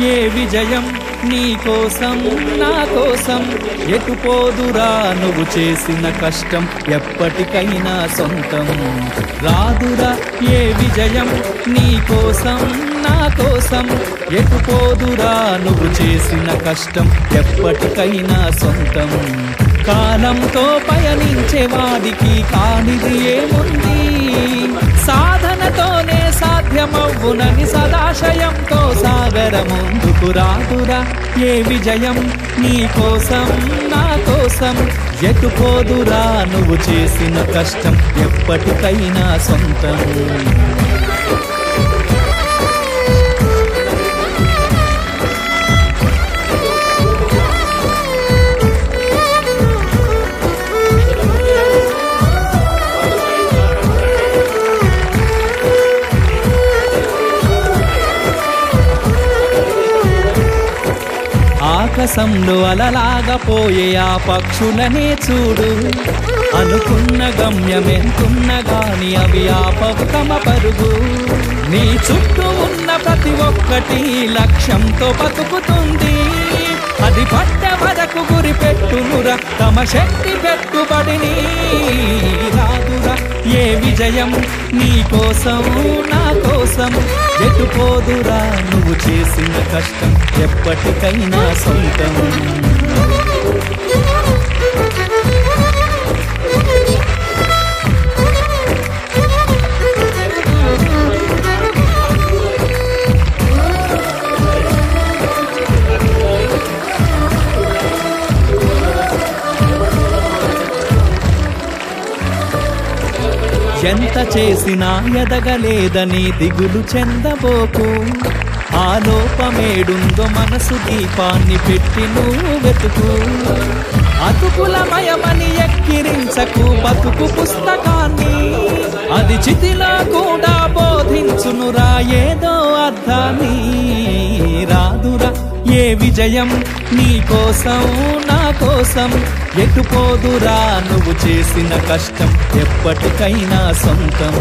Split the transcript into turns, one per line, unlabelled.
ఏ విజయం నీ కోసం నా కోసం ఎటు పోదురా నువ్వు చేసిన కష్టం ఎప్పటికైనా సొంతం రాదురా ఏ విజయం నీ కోసం నా కోసం ఎటు పోదురా నువ్వు చేసిన కష్టం ఎప్పటికైనా సొంతం కాలంతో పయనించే వాడికి కానిది ఏముంది సాధనతోనే సాధ్యమవునని సదాశయంతో సాగర ముందుకు రాదురా ఏ విజయం నీ కోసం నా కోసం ఎటు పోదురా నువ్వు చేసిన కష్టం ఎప్పటికైనా సొంతం ఆకాశంలో అలలాగా పోయే ఆ పక్షులనే చూడు అనుకున్న గమ్యమెంతున్న గాని అవి ఆపవు తమ పరుగు నీ చుట్టూ ఉన్న ప్రతి ఒక్కటి లక్ష్యంతో బతుకుతుంది అది పట్ట వరకు గురి పెట్టునురా తమ శక్తి పెట్టుబడిని రాదురా ఏ విజయం నీ కోసం నా కోసం ఎటు పోదురా నువ్వు చేసిన కష్టం ఎప్పటికైనా సొంతం ఎంత చేసినా ఎదగలేదని దిగులు చెందబోకు ఆ లోపమేడుందో మనసు దీపాన్ని పెట్టి నువ్వు వెతుకు అతుకులమయమని ఎక్కిరించకు బతుకు పుస్తకాన్ని అది చితిలో కూడా బోధించునురా ఏదో అర్థాన్ని రాదురా ఏ విజయం నీ కోసం నా కోసం ఎటు పోదురా నువ్వు చేసిన కష్టం ఎప్పటికైనా సొంతం